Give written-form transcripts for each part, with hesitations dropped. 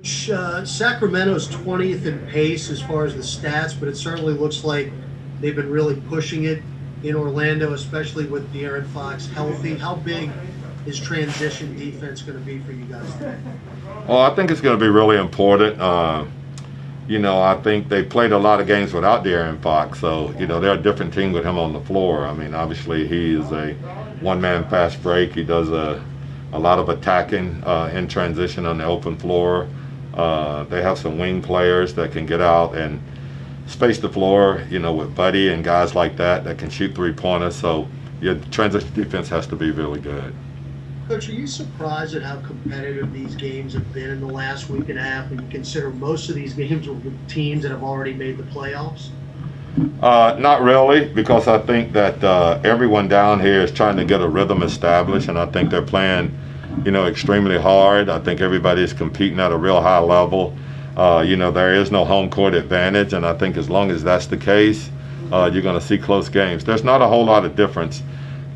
Sacramento's 20th in pace as far as the stats, but it certainly looks like they've been really pushing it in Orlando, especially with De'Aaron Fox healthy. How big is transition defense going to be for you guys? Well, I think it's going to be really important. I think they played a lot of games without De'Aaron Fox, so, they're a different team with him on the floor. I mean, obviously he is a one-man fast break. He does a lot of attacking in transition on the open floor. They have some wing players that can get out and space the floor, with Buddy and guys like that can shoot three-pointers. So your transition defense has to be really good. Coach, are you surprised at how competitive these games have been in the last week and a half when you consider most of these games were with teams that have already made the playoffs? Not really, because I think that everyone down here is trying to get a rhythm established, and I think they're playing, extremely hard. I think everybody's competing at a real high level. There is no home court advantage, and I think as long as that's the case, you're going to see close games. There's not a whole lot of difference,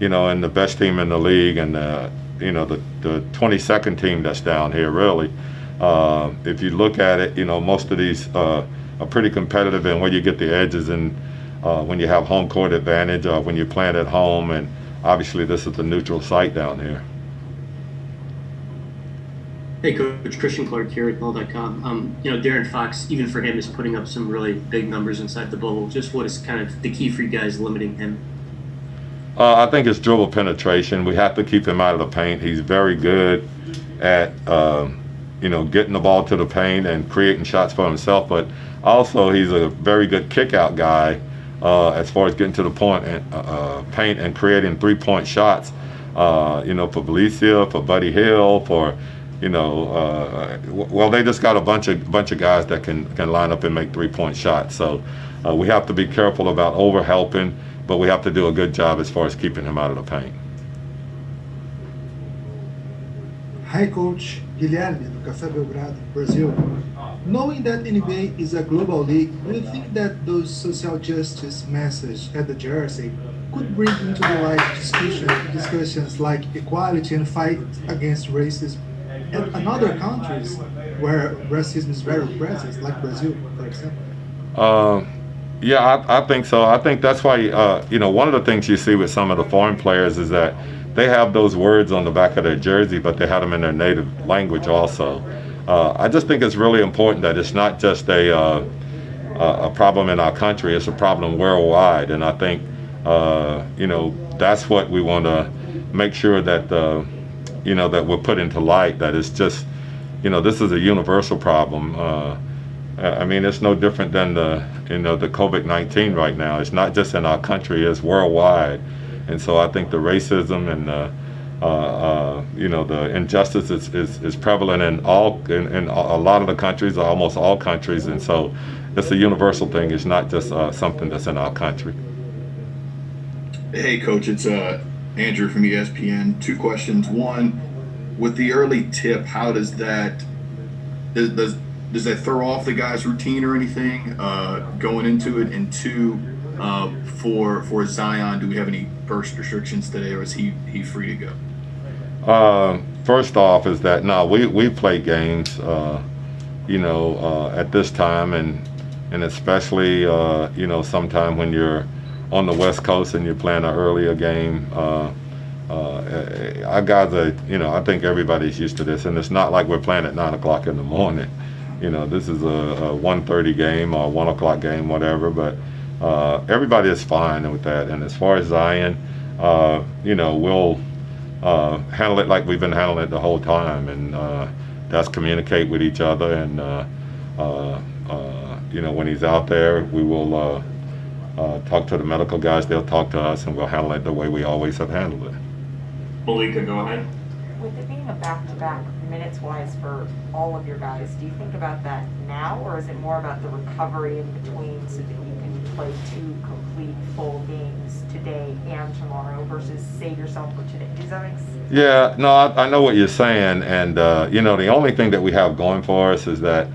in the best team in the league and the 22nd team that's down here, really. If you look at it, most of these are pretty competitive, and where you get the edges and when you have home court advantage, when you're playing at home, and obviously this is the neutral site down here. Hey, Coach, Christian Clark here at ball.com. De'Aaron Fox, even for him, is putting up some really big numbers inside the bubble. Just what is kind of the key for you guys limiting him? I think it's dribble penetration. We have to keep him out of the paint. He's very good at, getting the ball to the paint and creating shots for himself. But also, he's a very good kick-out guy as far as getting to the point and paint and creating three-point shots. For Belicia, for Buddy Hill, for they just got a bunch of guys that can line up and make three-point shots. So we have to be careful about over-helping, but we have to do a good job as far as keeping him out of the paint. Hi, Coach. Guilherme, do Café Belgrado, Brazil. Knowing that NBA is a global league, do you think that those social justice message at the jersey could bring into the light discussions like equality and fight against racism in other countries where racism is very present, like Brazil, for example? Yeah, I think so. I think that's why, one of the things you see with some of the foreign players is that they have those words on the back of their jersey, but they have them in their native language also. I just think it's really important that it's not just a problem in our country, it's a problem worldwide. And I think, that's what we want to make sure that, that we're put into light, that it's just, this is a universal problem. It's no different than the COVID-19 right now. It's not just in our country, it's worldwide. And so I think the racism and the injustice is prevalent in a lot of the countries, almost all countries. And so it's a universal thing. It's not just something that's in our country. Hey, Coach, it's Andrew from ESPN. Two questions. One, with the early tip, how does that does that throw off the guy's routine or anything going into it? And two, for Zion, do we have any burst restrictions today, or is he free to go? First off, is that no, we play games, at this time, and especially sometime when you're on the West Coast and you're playing an earlier game. Our guys are, I think everybody's used to this, and it's not like we're playing at 9 o'clock in the morning. This is a 1:30 game or a 1 o'clock game, whatever, but everybody is fine with that. And as far as Zion, we'll handle it like we've been handling it the whole time, and that's communicate with each other. And, when he's out there, we will talk to the medical guys, they'll talk to us, and we'll handle it the way we always have handled it. Malika, go ahead. With it being a back-to-back minutes-wise for all of your guys, do you think about that now, or is it more about the recovery in between so that you can play 2 complete full games today and tomorrow versus save yourself for today? Does that make sense? Yeah, no, I know what you're saying, and the only thing that we have going for us is that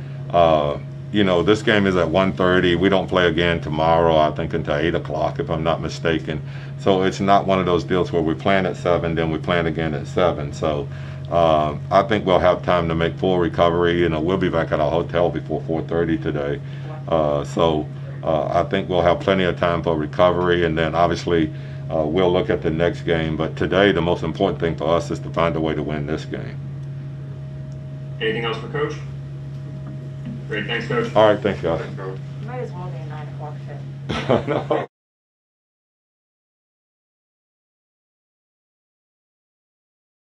this game is at 1:30. We don't play again tomorrow, I think, until 8 o'clock, if I'm not mistaken. So it's not one of those deals where we plan at 7, then we plan again at 7. So I think we'll have time to make full recovery. We'll be back at our hotel before 4:30 today. So I think we'll have plenty of time for recovery, and then obviously we'll look at the next game. But today, the most important thing for us is to find a way to win this game. Anything else for Coach? Great, thanks, Coach. All right, thanks, guys. You might as well be a 9 o'clock show. No.